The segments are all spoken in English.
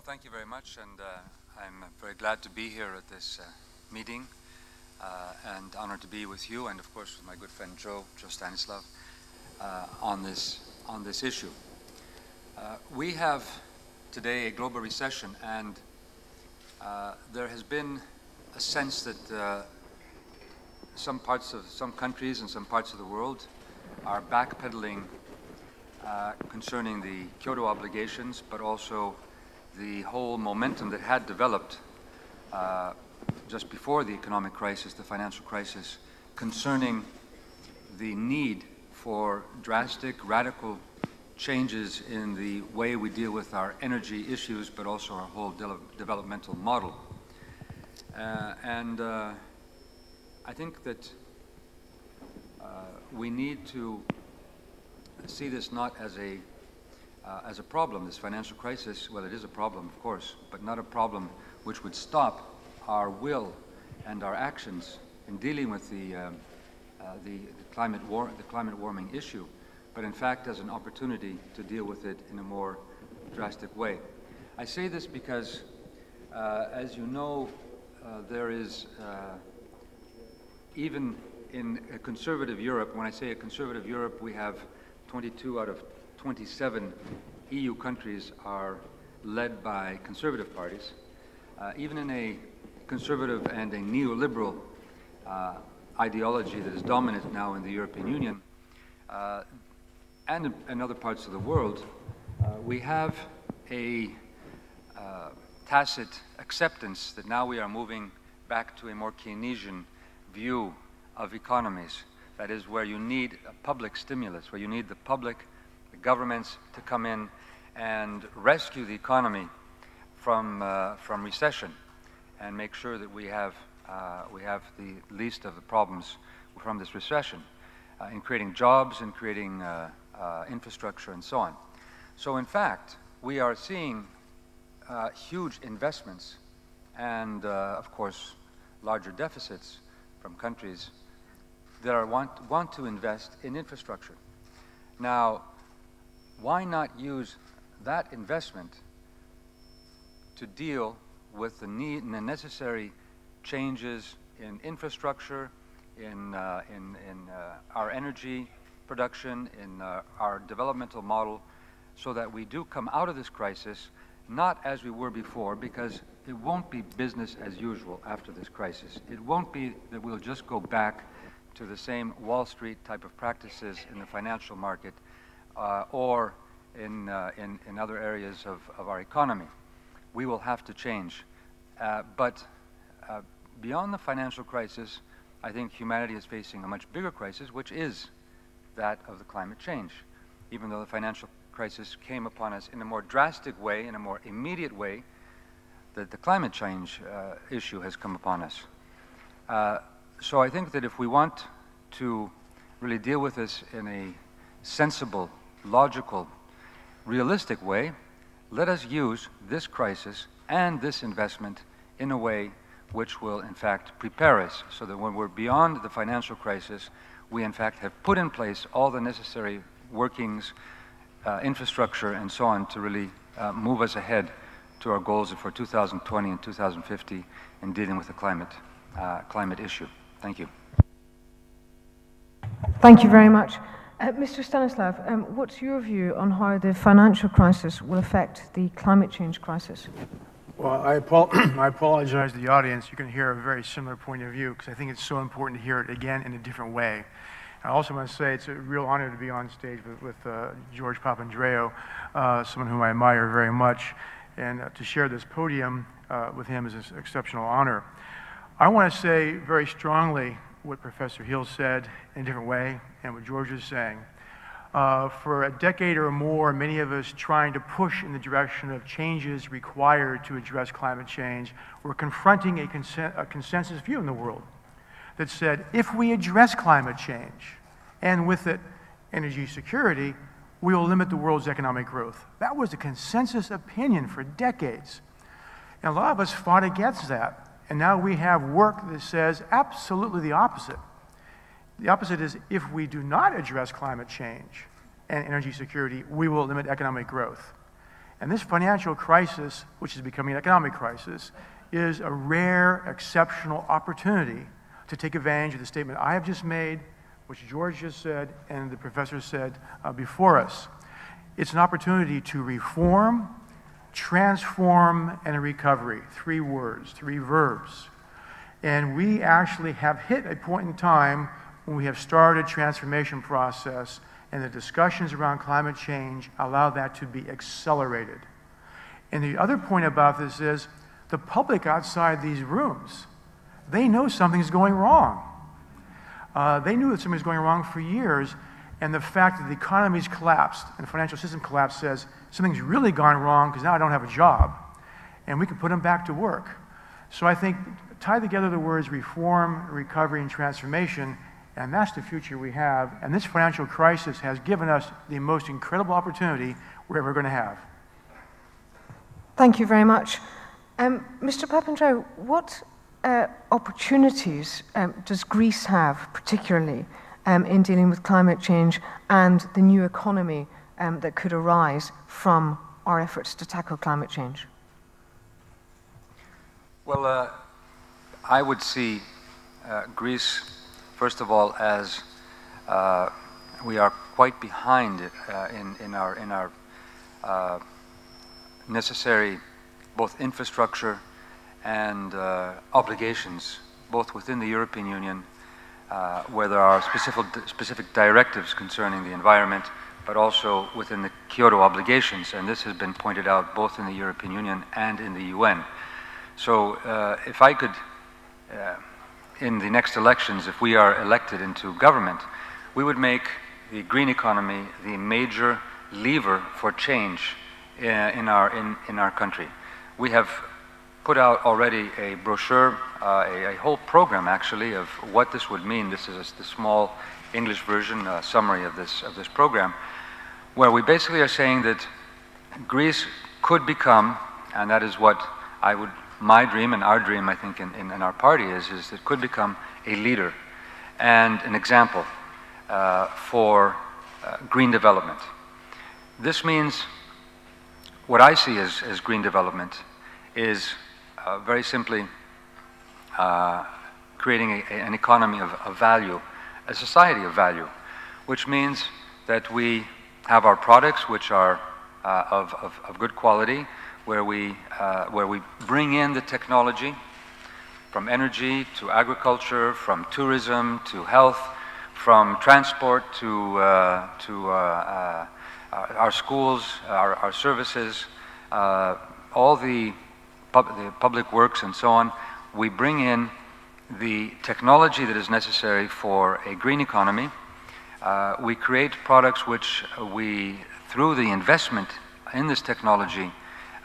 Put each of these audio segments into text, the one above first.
thank you very much, and I'm very glad to be here at this meeting, and honored to be with you, and of course with my good friend Joe Stanislav, on this issue. We have today a global recession, and there has been a sense that some countries and some parts of the world are backpedaling concerning the Kyoto obligations, but also the whole momentum that had developed just before the economic crisis, the financial crisis, concerning the need for drastic, radical changes in the way we deal with our energy issues, but also our whole developmental model. I think that we need to see this not as a problem, this financial crisis. Well, it is a problem, of course, but not a problem which would stop our will and our actions in dealing with the climate warming issue, but in fact as an opportunity to deal with it in a more drastic way. I say this because, as you know, there is, even in a conservative Europe, when I say a conservative Europe, we have 22 out of 27 EU countries are led by conservative parties. Even in a conservative and a neoliberal ideology that is dominant now in the European Union and in other parts of the world, we have a tacit acceptance that now we are moving back to a more Keynesian view of economies. That is, where you need a public stimulus, where you need the governments to come in and rescue the economy from recession and make sure that we have the least of the problems from this recession in creating jobs and creating infrastructure and so on. So in fact, we are seeing huge investments and of course larger deficits from countries that want to invest in infrastructure. Now, why not use that investment to deal with the necessary changes in infrastructure, in our energy production, in our developmental model, so that we do come out of this crisis not as we were before, because it won't be business as usual after this crisis. It won't be that we'll just go back to the same Wall Street type of practices in the financial market or in other areas of our economy. We will have to change. But beyond the financial crisis, I think humanity is facing a much bigger crisis, which is that of the climate change. Even though the financial crisis came upon us in a more drastic way, in a more immediate way, that the climate change issue has come upon us. So I think that if we want to really deal with this in a sensible, logical, realistic way, let us use this crisis and this investment in a way which will in fact prepare us so that when we're beyond the financial crisis, we in fact have put in place all the necessary workings, infrastructure and so on to really move us ahead to our goals for 2020 and 2050 in dealing with the climate issue. Thank you. Thank you very much. Mr. Stanislav, what's your view on how the financial crisis will affect the climate change crisis? Well, I apologize to the audience. You can hear a very similar point of view because I think it's so important to hear it again in a different way. I also want to say it's a real honor to be on stage with George Papandreou, someone whom I admire very much, and to share this podium with him is an exceptional honor. I want to say very strongly what Professor Hill said in a different way and what George is saying. For a decade or more, many of us trying to push in the direction of changes required to address climate change were confronting a consensus view in the world that said, if we address climate change and with it energy security, we will limit the world's economic growth. That was a consensus opinion for decades. And a lot of us fought against that. And now we have work that says absolutely the opposite. The opposite is if we do not address climate change and energy security, we will limit economic growth. And this financial crisis, which is becoming an economic crisis, is a rare, exceptional opportunity to take advantage of the statement I have just made, which George just said, and the professor said before us. It's an opportunity to reform, transform, and recovery. 3 words, 3 verbs. And we actually have hit a point in time when we have started a transformation process, and the discussions around climate change allow that to be accelerated. And the other point about this is the public outside these rooms, they know something's going wrong. They knew that something was going wrong for years, and the fact that the economy's collapsed and the financial system collapsed says something's really gone wrong because now I don't have a job, and we can put them back to work. So I think tie together the words reform, recovery, and transformation, and that's the future we have. And this financial crisis has given us the most incredible opportunity we're ever going to have. Thank you very much. Mr. Pαπandreou, what opportunities does Greece have, particularly in dealing with climate change and the new economy that could arise from our efforts to tackle climate change? Well, I would see Greece, first of all, as we are quite behind in our necessary both infrastructure and obligations, both within the European Union, where there are specific directives concerning the environment, but also within the Kyoto obligations, and this has been pointed out both in the European Union and in the UN. So if I could, in the next elections, if we are elected into government, we would make the green economy the major lever for change in our country. We have put out already a brochure, a whole program actually of what this would mean. This is the small English version summary of this program, where we basically are saying that Greece could become, and that is what my dream and our dream, I think, in our party is it could become a leader and an example for green development. This means what I see as green development is very simply creating an economy of value, a society of value, which means that we have our products which are of good quality, where we bring in the technology from energy to agriculture, from tourism to health, from transport to our schools, our services, all the public works and so on. We bring in the technology that is necessary for a green economy. We create products which through the investment in this technology,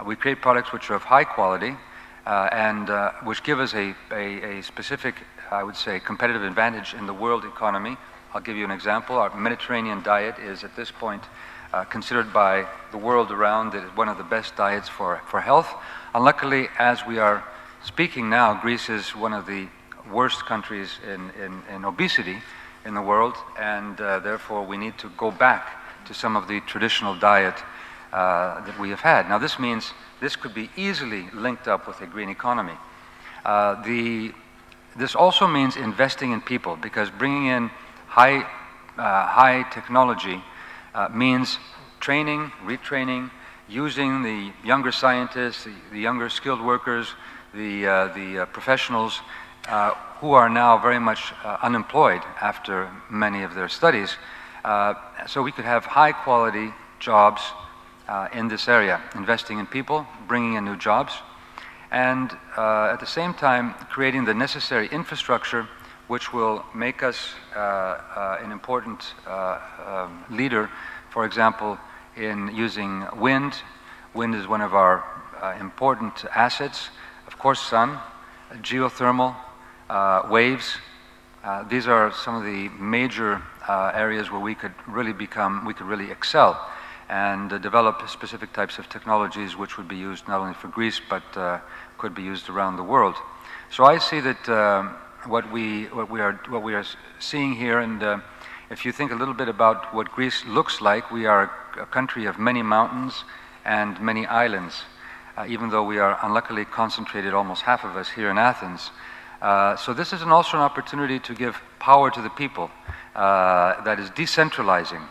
we create products which are of high quality and which give us a specific, I would say, competitive advantage in the world economy. I'll give you an example. Our Mediterranean diet is at this point considered by the world around as one of the best diets for health. Unluckily, as we are speaking now, Greece is one of the worst countries in obesity in the world, and therefore we need to go back to some of the traditional diet that we have had. Now this means this could be easily linked up with a green economy. This also means investing in people, because bringing in high technology means training, retraining, using the younger scientists, the younger skilled workers, the professionals who are now very much unemployed after many of their studies. So we could have high quality jobs in this area, investing in people, bringing in new jobs, and at the same time creating the necessary infrastructure which will make us an important leader, for example, in using wind. Wind is one of our important assets. Of course, sun, geothermal, waves. These are some of the major areas where we could really excel and develop specific types of technologies which would be used not only for Greece but could be used around the world. So I see that what we are seeing here, and if you think a little bit about what Greece looks like, we are a country of many mountains and many islands, even though we are unluckily concentrated, almost half of us, here in Athens. So this is also an opportunity to give power to the people that is decentralizing,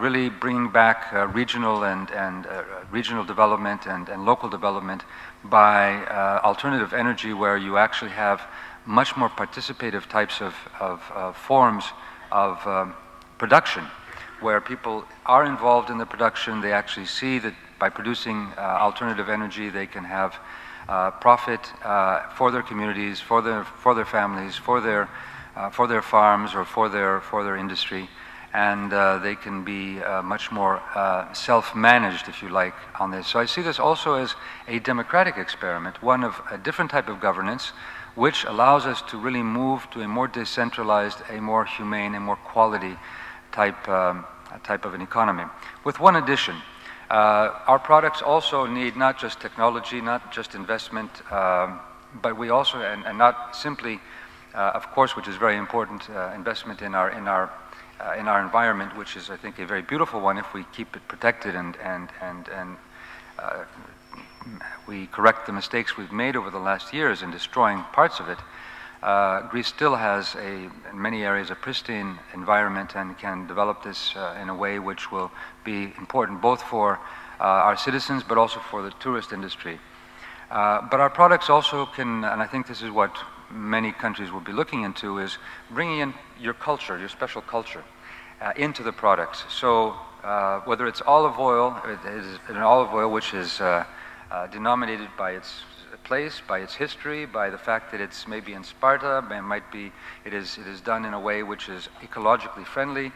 really bringing back regional and regional development and local development by alternative energy, where you actually have much more participative types of forms of production, where people are involved in the production. They actually see that by producing alternative energy, they can have profit for their communities, for their families, for their farms, or for their industry, and they can be much more self-managed, if you like, on this. So I see this also as a democratic experiment, one of a different type of governance, which allows us to really move to a more decentralized, a more humane, a more quality type of an economy. With one addition. Our products also need not just technology, not just investment, but we also, and not simply, of course, which is very important, investment in our environment, which is, I think, a very beautiful one if we keep it protected and we correct the mistakes we've made over the last years in destroying parts of it. Greece still has, in many areas, a pristine environment and can develop this in a way which will be important both for our citizens but also for the tourist industry. But our products also can, and I think this is what many countries will be looking into, is bringing in your culture, your special culture, into the products. So whether it's olive oil, it is an olive oil which is denominated by its place, by its history, by the fact that it's maybe in Sparta, it is done in a way which is ecologically friendly,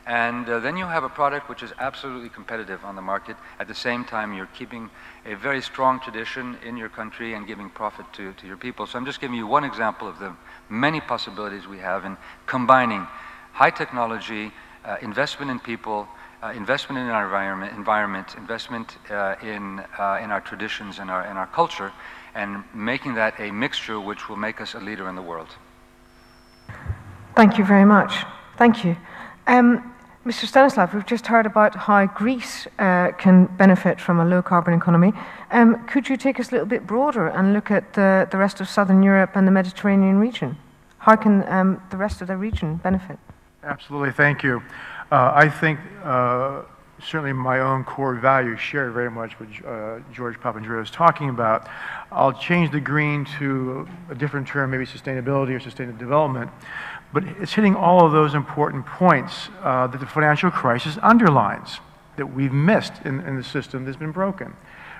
and then you have a product which is absolutely competitive on the market. At the same time, you're keeping a very strong tradition in your country and giving profit to your people. So I'm just giving you one example of the many possibilities we have in combining high technology, investment in people, investment in our environment, investment in our traditions and our culture, and making that a mixture which will make us a leader in the world. Thank you very much. Thank you. Mr. Stanislav, we've just heard about how Greece can benefit from a low-carbon economy. Could you take us a little bit broader and look at the rest of Southern Europe and the Mediterranean region? How can the rest of the region benefit? Absolutely, thank you. I think certainly my own core values share very much what George Pαπandreu is talking about. I'll change the green to a different term, maybe sustainability or sustainable development, but it's hitting all of those important points that the financial crisis underlines, that we've missed in the system that's been broken.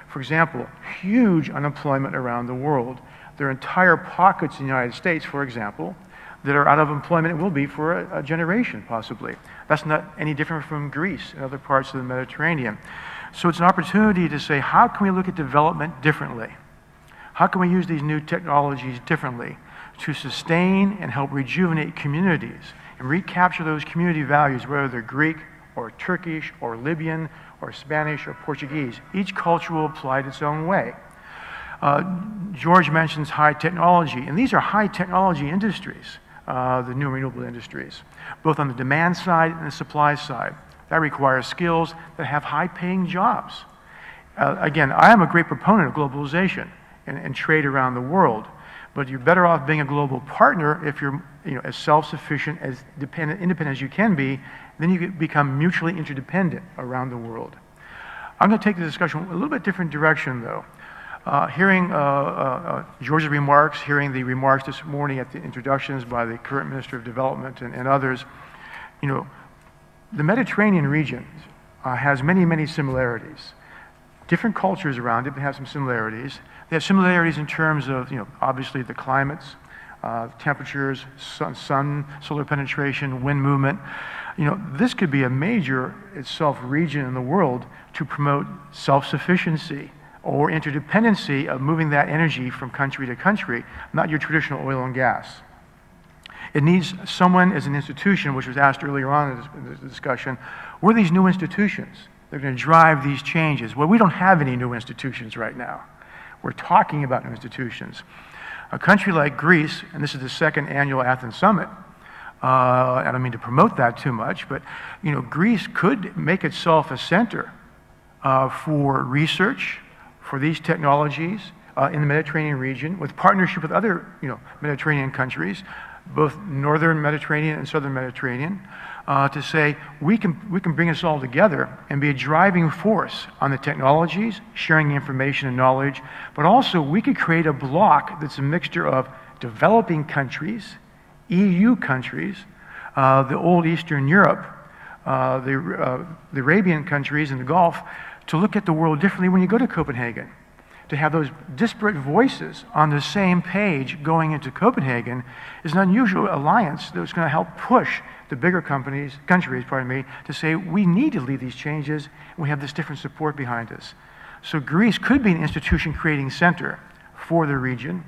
For example, huge unemployment around the world. There are entire pockets in the United States, for example, that are out of employment and will be for a generation, possibly. That's not any different from Greece and other parts of the Mediterranean. So it's an opportunity to say, how can we look at development differently? How can we use these new technologies differently to sustain and help rejuvenate communities and recapture those community values, whether they're Greek or Turkish or Libyan or Spanish or Portuguese? Each culture will apply it its own way. George mentions high technology, and these are high technology industries. The new renewable industries, both on the demand side and the supply side. That requires skills that have high-paying jobs. Again, I am a great proponent of globalization and trade around the world, but you're better off being a global partner if you're as self-sufficient, as independent as you can be. Then you become mutually interdependent around the world. I'm going to take the discussion a little bit different direction, though. Hearing George's remarks, hearing the remarks this morning at the introductions by the current Minister of Development and others, the Mediterranean region has many, many similarities. Different cultures around it, but have some similarities. They have similarities in terms of, obviously the climates, temperatures, solar penetration, wind movement. This could be a major itself region in the world to promote self-sufficiency or interdependency of moving that energy from country to country, not your traditional oil and gas. It needs someone as an institution, which was asked earlier on in this discussion, what are these new institutions? They're going to drive these changes. Well, we don't have any new institutions right now. We're talking about new institutions. A country like Greece, and this is the second annual Athens Summit, I don't mean to promote that too much, but Greece could make itself a center for research for these technologies in the Mediterranean region, with partnership with other Mediterranean countries, both northern Mediterranean and southern Mediterranean, to say we can bring us all together and be a driving force on the technologies, sharing information and knowledge, but also we could create a bloc that's a mixture of developing countries, EU countries, the old Eastern Europe, the Arabian countries and the Gulf, to look at the world differently when you go to Copenhagen. To have those disparate voices on the same page going into Copenhagen is an unusual alliance that's going to help push the bigger countries, to say we need to lead these changes, and we have this different support behind us. So Greece could be an institution-creating center for the region,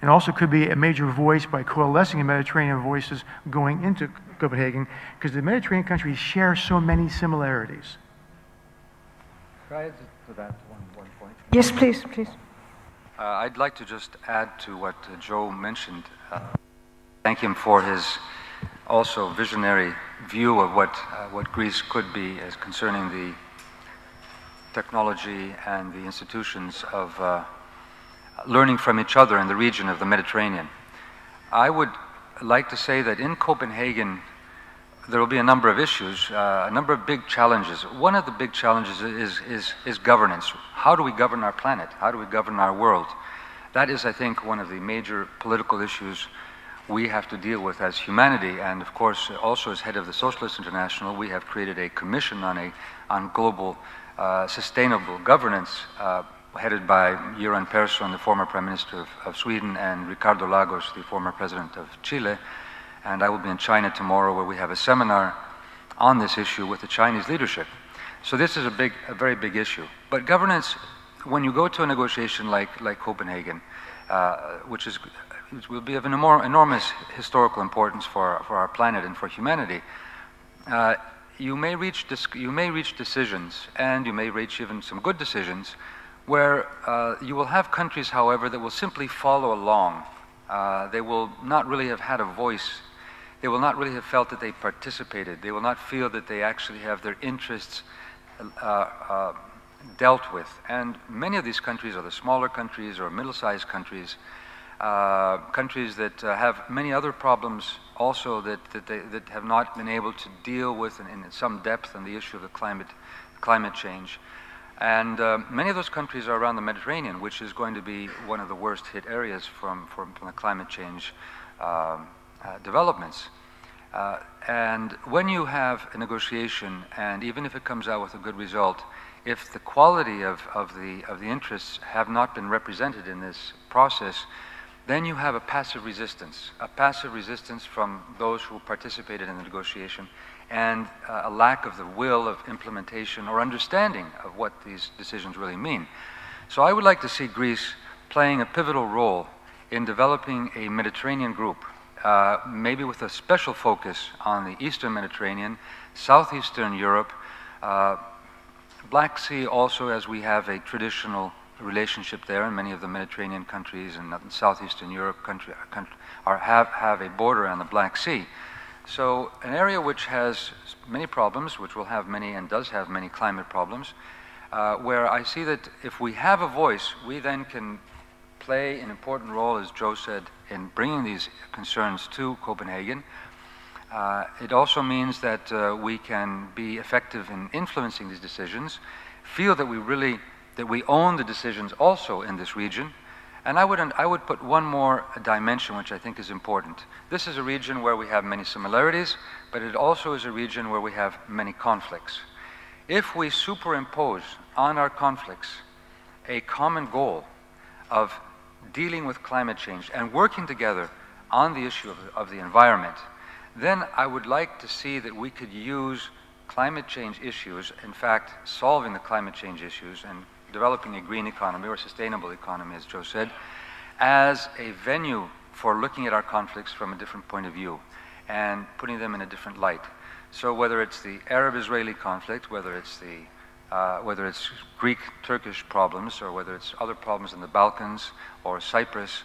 and also could be a major voice by coalescing the Mediterranean voices going into Copenhagen, because the Mediterranean countries share so many similarities. Can I add to that one point? Yes, please, please. I'd like to just add to what Joe mentioned. Thank him for his also visionary view of what Greece could be as concerning the technology and the institutions of learning from each other in the region of the Mediterranean. I would like to say that in Copenhagen there will be a number of issues, a number of big challenges. One of the big challenges is governance. How do we govern our planet? How do we govern our world? That is, I think, one of the major political issues we have to deal with as humanity. And of course, also as head of the Socialist International, we have created a commission on global sustainable governance, headed by Göran Persson, the former Prime Minister of Sweden, and Ricardo Lagos, the former President of Chile. And I will be in China tomorrow, where we have a seminar on this issue with the Chinese leadership. So this is a very big issue. But governance, when you go to a negotiation like Copenhagen, which will be of an enormous historical importance for our planet and for humanity, you may reach decisions, and you may reach even some good decisions, where you will have countries, however, that will simply follow along. They will not really have had a voice. They will not really have felt that they participated. They will not feel that they actually have their interests dealt with. And many of these countries are the smaller countries or middle-sized countries, countries that have many other problems also that have not been able to deal with in some depth on the issue of the climate change. And many of those countries are around the Mediterranean, which is going to be one of the worst hit areas from the climate change developments. And when you have a negotiation, and even if it comes out with a good result, if the quality of the interests have not been represented in this process, then you have a passive resistance from those who participated in the negotiation, and a lack of the will of implementation or understanding of what these decisions really mean. So I would like to see Greece playing a pivotal role in developing a Mediterranean group, maybe with a special focus on the Eastern Mediterranean, Southeastern Europe, Black Sea also, as we have a traditional relationship there, and many of the Mediterranean countries and Southeastern Europe have a border on the Black Sea. So an area which has many problems, which will have many and does have many climate problems, where I see that if we have a voice, we then can play an important role, as Joe said, in bringing these concerns to Copenhagen. It also means that we can be effective in influencing these decisions, feel that we own the decisions also in this region. And I would put one more dimension which I think is important. This is a region where we have many similarities, but it also is a region where we have many conflicts. If we superimpose on our conflicts a common goal of dealing with climate change and working together on the issue of the environment, then I would like to see that we could use climate change issues, in fact, solving the climate change issues and developing a green economy or sustainable economy, as Joe said, as a venue for looking at our conflicts from a different point of view and putting them in a different light. So whether it's the Arab-Israeli conflict, whether it's Greek-Turkish problems, or whether it's other problems in the Balkans or Cyprus,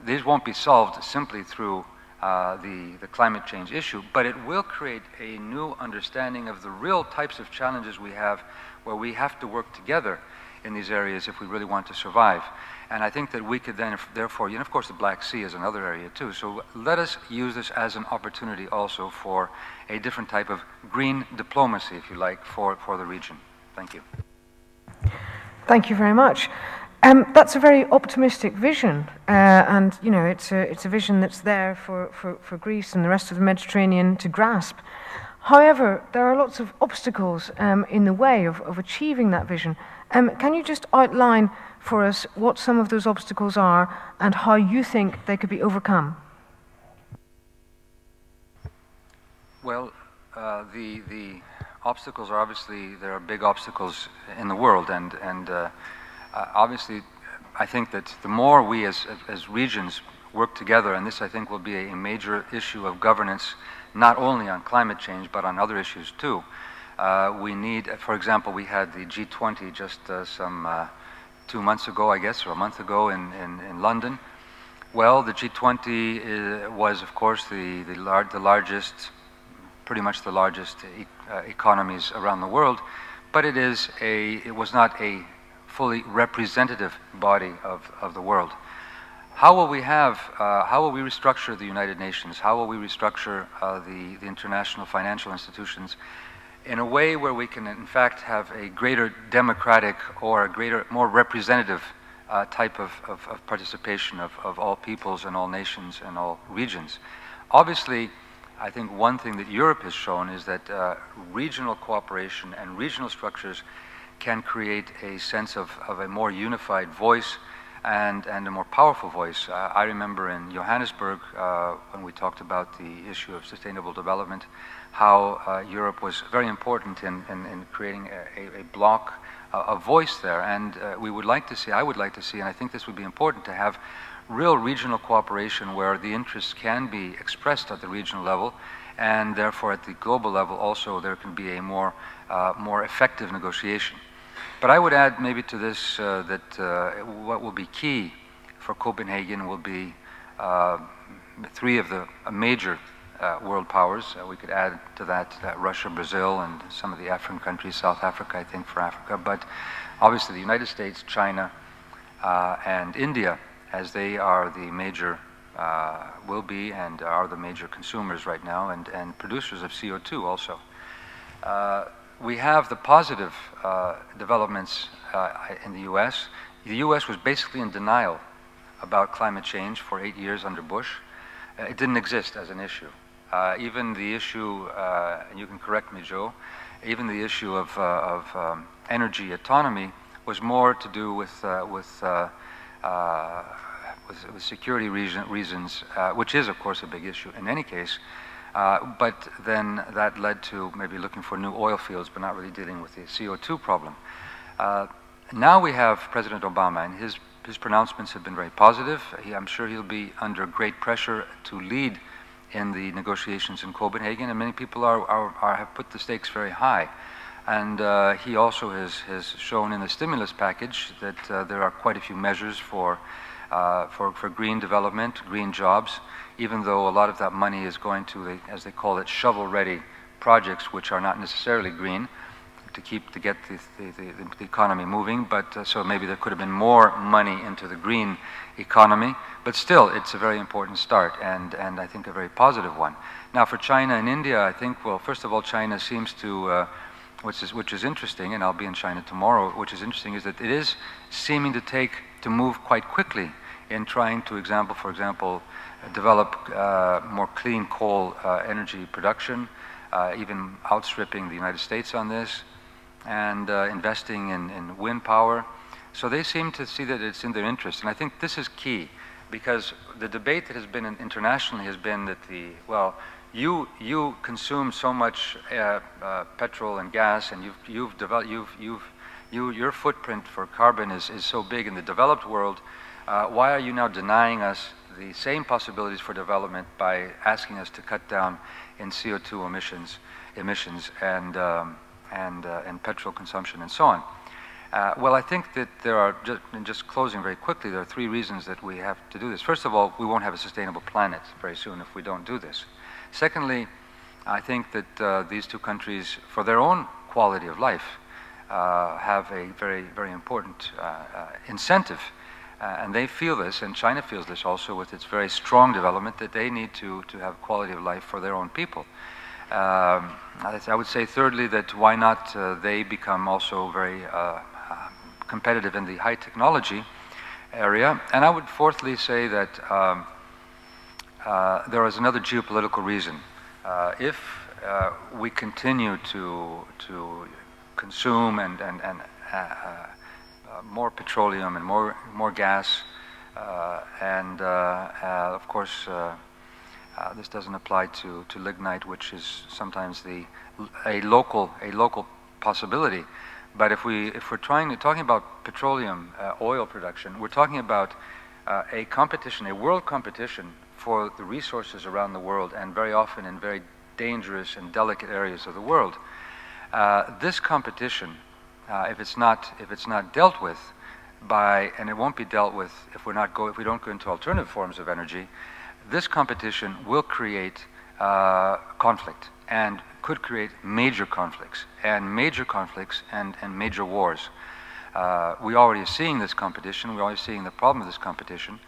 these won't be solved simply through the climate change issue, but it will create a new understanding of the real types of challenges we have, where we have to work together in these areas if we really want to survive. And I think that we could then, therefore, of course the Black Sea is another area too, so let us use this as an opportunity also for a different type of green diplomacy, if you like, for the region. Thank you. Thank you very much. That's a very optimistic vision, and it's a vision that's there for Greece and the rest of the Mediterranean to grasp. However, there are lots of obstacles in the way of achieving that vision. Can you just outline for us what some of those obstacles are and how you think they could be overcome? Well, the obstacles are obviously, there are big obstacles in the world, and obviously I think that the more we as regions work together, and this I think will be a major issue of governance, not only on climate change but on other issues too. We need, for example, we had the G20 just some 2 months ago, I guess, or a month ago in London. Well, the G20 was, of course, the largest, pretty much the largest economies around the world, but it was not a fully representative body of the world. How will we restructure the United Nations? How will we restructure the international financial institutions in a way where we can, in fact, have a greater democratic or a greater, more representative type of participation of all peoples and all nations and all regions? Obviously, I think one thing that Europe has shown is that regional cooperation and regional structures can create a sense of a more unified voice and a more powerful voice. I remember in Johannesburg, when we talked about the issue of sustainable development, how Europe was very important in creating a bloc, a voice there. And we would like to see, I would like to see, and I think this would be important, to have real regional cooperation where the interests can be expressed at the regional level, and therefore at the global level also there can be a more effective negotiation. But I would add maybe to this that what will be key for Copenhagen will be three of the major world powers. We could add to that Russia, Brazil, and some of the African countries, South Africa, I think, for Africa, but obviously the United States, China, and India, as they are the major, will be and are the major consumers right now, and producers of CO2 also. We have the positive developments in the U.S. The U.S. was basically in denial about climate change for 8 years under Bush. It didn't exist as an issue. Even the issue, and you can correct me, Joe, even the issue of energy autonomy was more to do with security reasons, which is, of course, a big issue in any case. But then that led to maybe looking for new oil fields, but not really dealing with the CO2 problem. Now we have President Obama, and his pronouncements have been very positive. I'm sure he'll be under great pressure to lead in the negotiations in Copenhagen, and many people have put the stakes very high. And he also has shown in the stimulus package that there are quite a few measures for green development, green jobs, even though a lot of that money is going to, as they call it, shovel-ready projects, which are not necessarily green, to get the economy moving. But so maybe there could have been more money into the green economy. But still, it's a very important start, and I think a very positive one. Now, for China and India, I think, well, first of all, China seems to, which is interesting, and I'll be in China tomorrow, which is interesting, is that it is seeming to move quite quickly in trying to, for example, develop more clean coal energy production, even outstripping the United States on this, and investing in wind power. So they seem to see that it's in their interest, and I think this is key, because the debate that has been internationally has been that you consume so much petrol and gas, and your footprint for carbon is so big in the developed world. Why are you now denying us the same possibilities for development by asking us to cut down in CO2 emissions and petrol consumption and so on? Well, I think that there are, just closing very quickly, there are three reasons that we have to do this. First of all, we won't have a sustainable planet very soon if we don't do this. Secondly, I think that these two countries, for their own quality of life, have a very, very important incentive. And they feel this, and China feels this also with its very strong development, that they need to have quality of life for their own people. I would say thirdly that why not they become also very competitive in the high technology area. And I would fourthly say that there is another geopolitical reason. If we continue to consume and more petroleum and more gas, and of course this doesn't apply to lignite, which is sometimes a local possibility. But if we're talking about petroleum, oil production, we're talking about a competition, a world competition for the resources around the world, and very often in very dangerous and delicate areas of the world. This competition, if it's not dealt with and it won't be dealt with if we don't go into alternative forms of energy, this competition will create conflict, and could create major conflicts and major wars. We already are seeing this competition. We're already seeing the problem of this competition,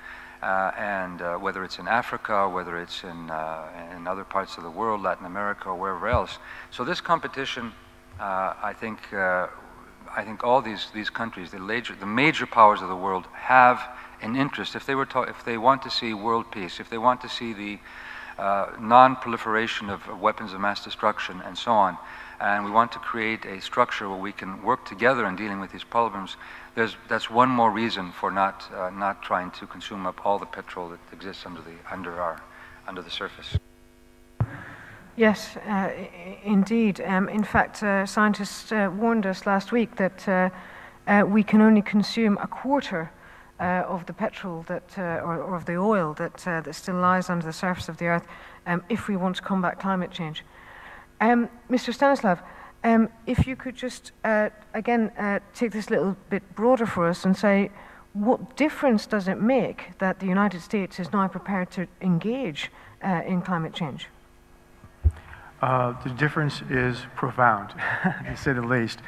and whether it's in Africa, whether it's in other parts of the world, Latin America, or wherever else. So this competition, I think all these countries, the major powers of the world, have an interest. If they want to see world peace, if they want to see the non-proliferation of weapons of mass destruction and so on, and we want to create a structure where we can work together in dealing with these problems, that's one more reason for not trying to consume up all the petrol that exists under the surface. Yes, indeed. In fact, scientists warned us last week that we can only consume a quarter of the petrol or of the oil that still lies under the surface of the Earth if we want to combat climate change. Mr. Stanislav, if you could just again take this a little bit broader for us and say, what difference does it make that the United States is now prepared to engage in climate change? The difference is profound, to say the least.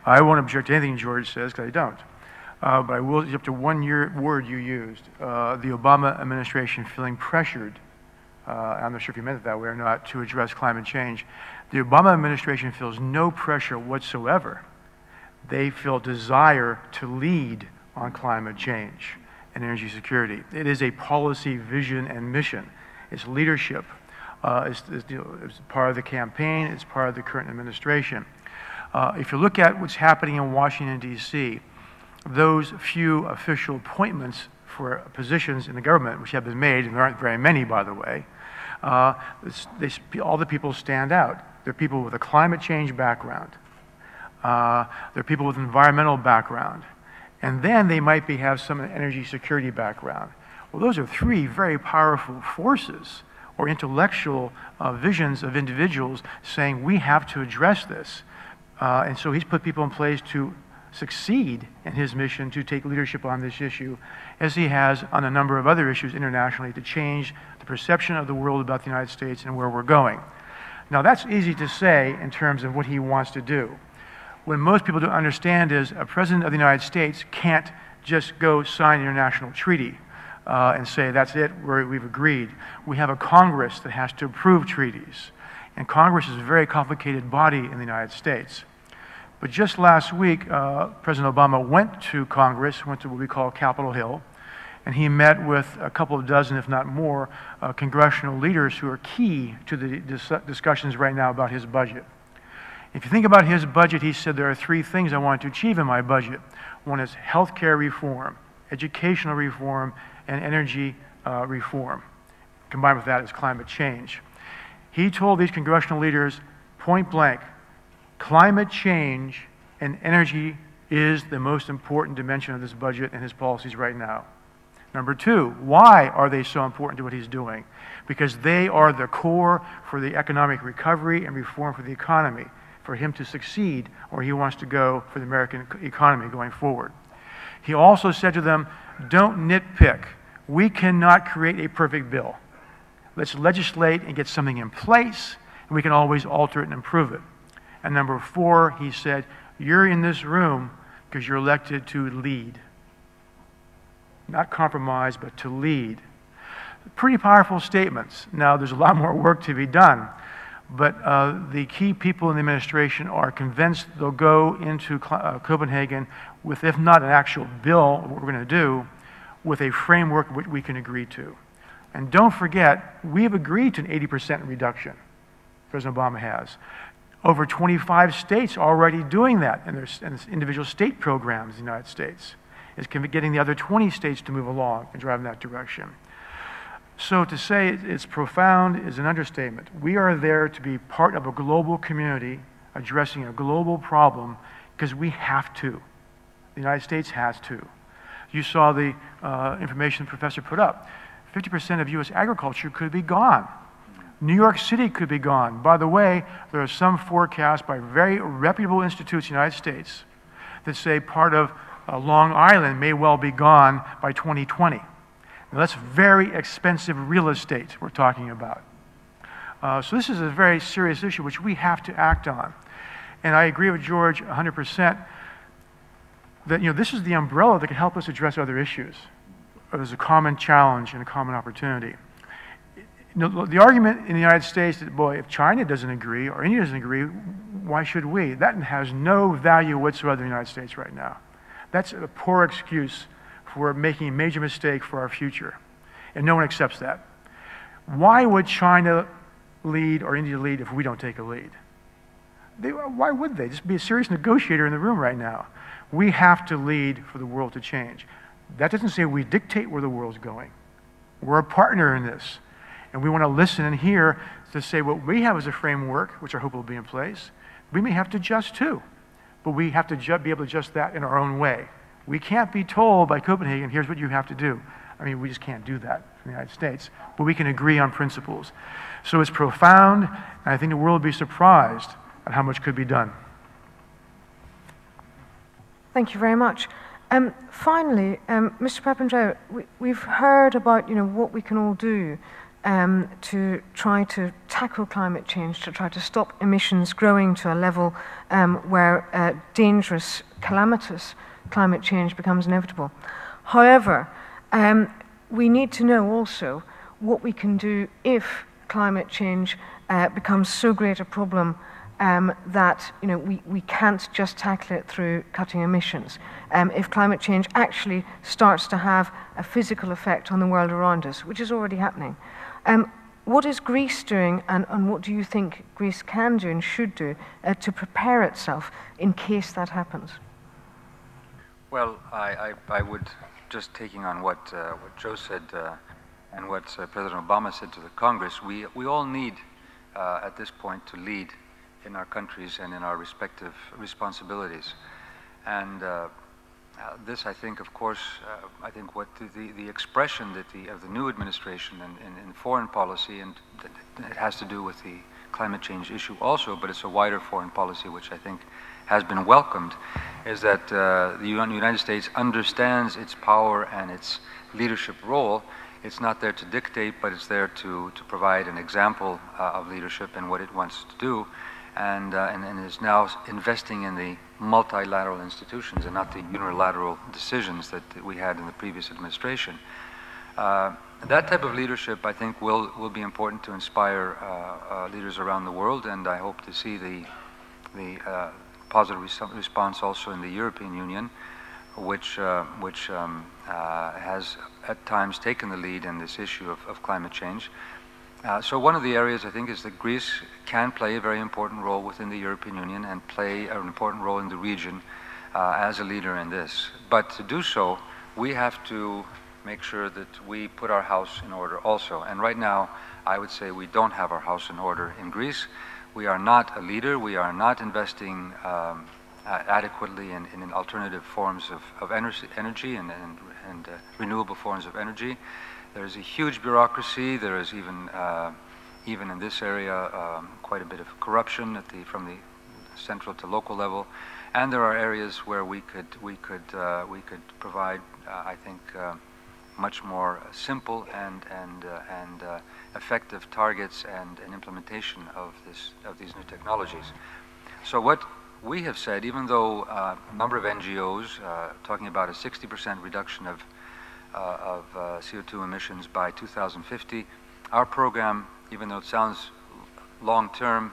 I won't object to anything George says, because I don't. But I will, up to one word you used, the Obama administration feeling pressured, I'm not sure if you meant it that way or not, to address climate change. The Obama administration feels no pressure whatsoever. They feel desire to lead on climate change and energy security. It is a policy vision and mission. It's leadership. It's part of the campaign. It's part of the current administration. If you look at what's happening in Washington, D.C., those few official appointments for positions in the government, which have been made, and there aren't very many, by the way, all the people stand out. They're people with a climate change background. They're people with environmental background. And then they might have some energy security background. Well, those are three very powerful forces or intellectual visions of individuals saying we have to address this. And so he's put people in place to succeed in his mission to take leadership on this issue, as he has on a number of other issues internationally, to change the perception of the world about the United States and where we're going. Now, that's easy to say in terms of what he wants to do. What most people don't understand is a president of the United States can't just go sign an international treaty and say, that's it, we've agreed. We have a Congress that has to approve treaties. And Congress is a very complicated body in the United States. But just last week, President Obama went to Congress, went to what we call Capitol Hill, and he met with a couple of dozen, if not more, congressional leaders who are key to the discussions right now about his budget. If you think about his budget, he said there are three things I want to achieve in my budget. One is healthcare reform, educational reform, and energy reform. Combined with that is climate change. He told these congressional leaders point blank, climate change and energy is the most important dimension of this budget and his policies right now. Number two, why are they so important to what he's doing? Because they are the core for the economic recovery and reform for the economy. for him to succeed where he wants to go for the American economy going forward. He also said to them, don't nitpick. We cannot create a perfect bill. Let's legislate and get something in place, and we can always alter it and improve it. And number 4, he said, you're in this room because you're elected to lead. Not compromise, but to lead. Pretty powerful statements. Now, there's a lot more work to be done, but the key people in the administration are convinced they'll go into Copenhagen with, if not an actual bill, what we're going to do, with a framework which we can agree to. And don't forget, we have agreed to an 80% reduction. President Obama has. Over 25 states are already doing that in their individual state programs in the United States. It's getting the other 20 states to move along and drive in that direction. So to say it's profound is an understatement. We are there to be part of a global community addressing a global problem because we have to. The United States has to. You saw the information the professor put up. 50% of U.S. agriculture could be gone. New York City could be gone. By the way, there are some forecasts by very reputable institutes in the United States that say part of Long Island may well be gone by 2020. Now, that's very expensive real estate we're talking about. So this is a very serious issue which we have to act on. And I agree with George 100% that this is the umbrella that can help us address other issues. There's a common challenge and a common opportunity. The argument in the United States that, boy, if China doesn't agree or India doesn't agree, why should we? That has no value whatsoever in the United States right now. That's a poor excuse for making a major mistake for our future. And no one accepts that. Why would China lead or India lead if we don't take a lead? Why would they? Just be a serious negotiator in the room right now. We have to lead for the world to change. That doesn't say we dictate where the world's going. We're a partner in this. And we want to listen and hear to say what we have as a framework, which I hope will be in place. We may have to adjust too, but we have to be able to adjust that in our own way. We can't be told by Copenhagen, here's what you have to do. I mean, we just can't do that in the United States, but we can agree on principles. So it's profound, and I think the world will be surprised at how much could be done. Thank you very much. Finally, Mr. Pαπandreou, we've heard about what we can all do to try to tackle climate change, to try to stop emissions growing to a level where dangerous, calamitous climate change becomes inevitable. However, we need to know also what we can do if climate change becomes so great a problem that we can't just tackle it through cutting emissions. If climate change actually starts to have a physical effect on the world around us, which is already happening. What is Greece doing, and what do you think Greece can do and should do to prepare itself in case that happens? Well, I would, just taking on what Joe said and what President Obama said to the Congress, we all need at this point to lead in our countries and in our respective responsibilities. And this, I think, of course, I think what the expression that of the new administration in foreign policy, and it has to do with the climate change issue also, but it's a wider foreign policy which I think has been welcomed, is that the United States understands its power and its leadership role. It's not there to dictate, but it's there to provide an example of leadership and what it wants to do, and is now investing in the multilateral institutions and not the unilateral decisions that we had in the previous administration. That type of leadership, I think, will be important to inspire leaders around the world, and I hope to see the positive response also in the European Union, which has at times taken the lead in this issue of climate change. So one of the areas, I think, is that Greece can play a very important role within the European Union and play an important role in the region as a leader in this. But to do so, we have to make sure that we put our house in order also. And right now, I would say we don't have our house in order in Greece. We are not a leader. We are not investing adequately in alternative forms of energy and renewable forms of energy. There is a huge bureaucracy. There is even in this area quite a bit of corruption from the central to local level, and there are areas where we could provide, I think, much more simple and effective targets and implementation of these new technologies. So what we have said, even though a number of NGOs talking about a 60% reduction of CO2 emissions by 2050, our program, even though it sounds long-term,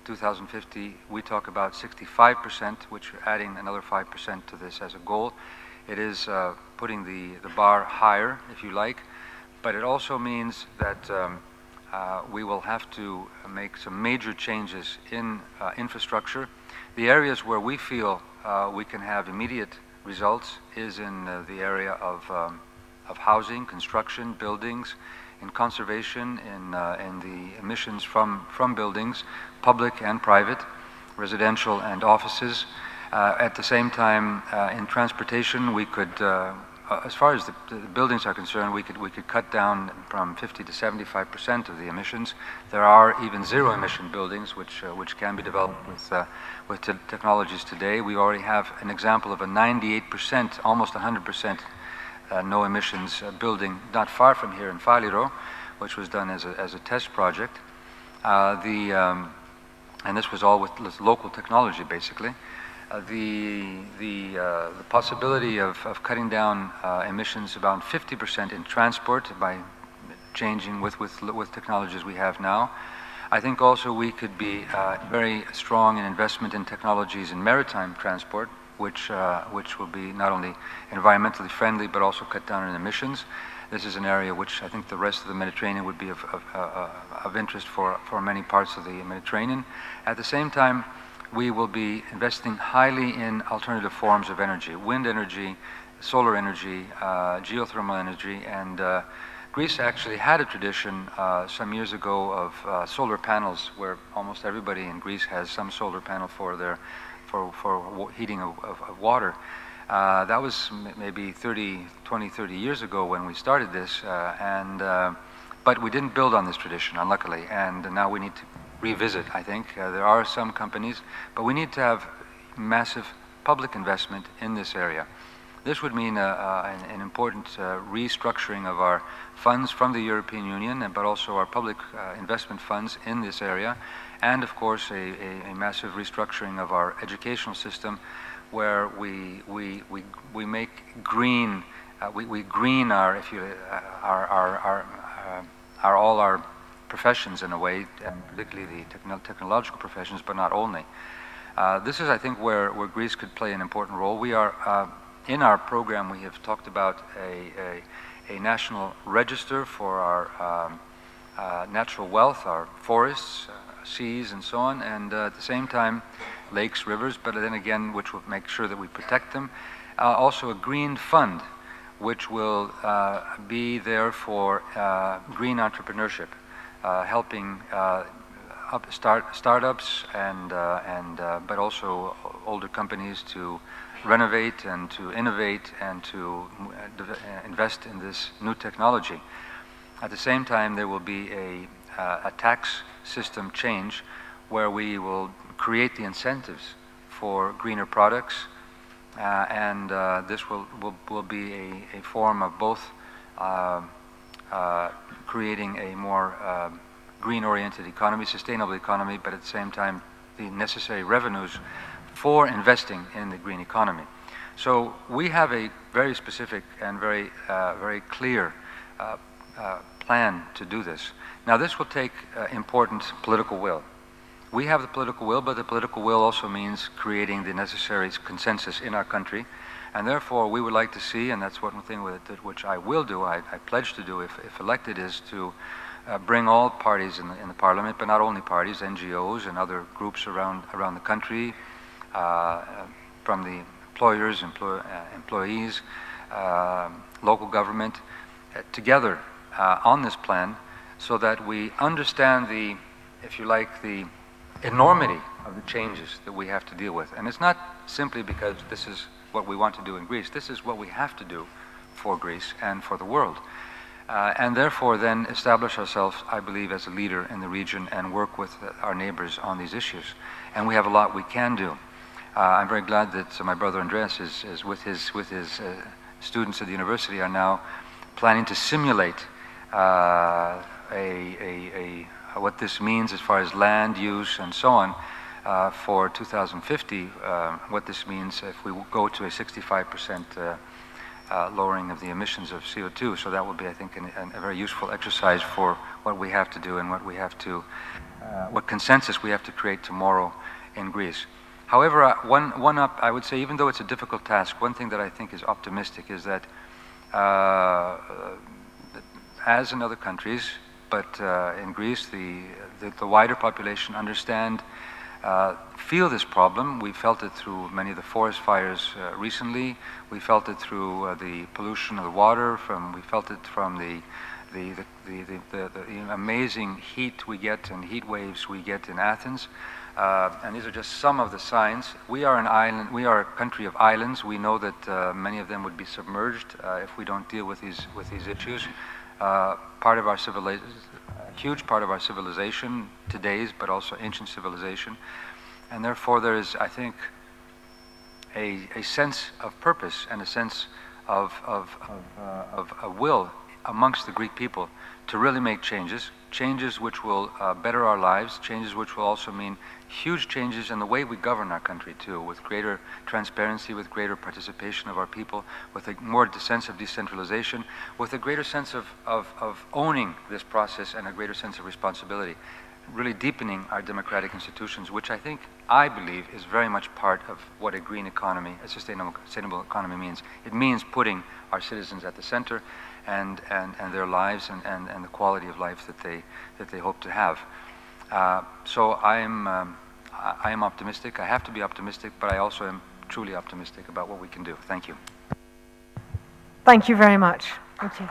2050, we talk about 65%, which we're adding another 5% to this as a goal. It is putting the bar higher, if you like, but it also means that we will have to make some major changes in infrastructure. The areas where we feel we can have immediate results is in the area of housing, construction, buildings, in conservation, in the emissions from buildings, public and private, residential and offices. At the same time, in transportation, we could, as far as the buildings are concerned, we could cut down from 50 to 75% of the emissions. There are even zero-emission buildings which can be developed with technologies today. We already have an example of a 98%, almost 100%. No emissions building not far from here in Faliro, which was done as a test project. And this was all with local technology, basically. The possibility of cutting down emissions about 50% in transport by changing with technologies we have now. I think also we could be very strong in investment in technologies in maritime transport, which will be not only environmentally friendly but also cut down on emissions. This is an area which I think the rest of the Mediterranean would be of interest for many parts of the Mediterranean. At the same time, we will be investing highly in alternative forms of energy, wind energy, solar energy, geothermal energy, and Greece actually had a tradition some years ago of solar panels, where almost everybody in Greece has some solar panel for their heating of water. That was maybe 20, 30 years ago when we started this, but we didn't build on this tradition, unluckily, and now we need to revisit, I think. There are some companies, but we need to have massive public investment in this area. This would mean an important restructuring of our funds from the European Union, but also our public investment funds in this area, and of course a massive restructuring of our educational system, where we make green, we green our all our professions in a way, and particularly the technological professions, but not only. This is, I think, where Greece could play an important role. We are in our program, we have talked about a national register for our natural wealth, our forests, seas, and so on, and at the same time, lakes, rivers, but then again, which will make sure that we protect them. Also a green fund, which will be there for green entrepreneurship, helping startups but also older companies to renovate and to innovate and to invest in this new technology. At the same time, there will be a tax system change where we will create the incentives for greener products, and this will be a form of both creating a more green-oriented economy, sustainable economy, but at the same time the necessary revenues for investing in the green economy. So we have a very specific and very clear plan to do this. Now this will take important political will. We have the political will, but the political will also means creating the necessary consensus in our country, and therefore we would like to see, and that's one thing which I will do, I pledge to do if elected, is to bring all parties in the parliament, but not only parties, NGOs and other groups around the country, from the employers, employees, local government, together on this plan, so that we understand the, if you like, the enormity of the changes that we have to deal with. And it's not simply because this is what we want to do in Greece. This is what we have to do for Greece and for the world. and therefore then establish ourselves, I believe, as a leader in the region and work with our neighbors on these issues. And we have a lot we can do. I'm very glad that my brother Andreas is with his students at the university are now planning to simulate what this means as far as land use and so on for 2050, what this means if we go to a 65% lowering of the emissions of CO2. So that will be, I think, a very useful exercise for what we have to do and what consensus we have to create tomorrow in Greece. However, I would say, even though it's a difficult task, one thing that I think is optimistic is that as in other countries, but in Greece, the wider population feel this problem. We felt it through many of the forest fires recently. We felt it through the pollution of the water. We felt it from the amazing heat we get and heat waves we get in Athens. And these are just some of the signs. We are an island. We are a country of islands. We know that many of them would be submerged if we don't deal with these issues. Part of our civilization, a huge part of our civilization, today's, but also ancient civilization, and therefore there is, I think, a sense of purpose and a sense of a will amongst the Greek people to really make changes which will better our lives, changes which will also mean huge changes in the way we govern our country too, with greater transparency, with greater participation of our people, with a more sense of decentralization, with a greater sense of owning this process and a greater sense of responsibility, really deepening our democratic institutions, which I believe is very much part of what a green economy, a sustainable economy means. It means putting our citizens at the center and their lives and the quality of life that they hope to have. So I am optimistic. I have to be optimistic, but I also am truly optimistic about what we can do. Thank you. Thank you very much. Thank you.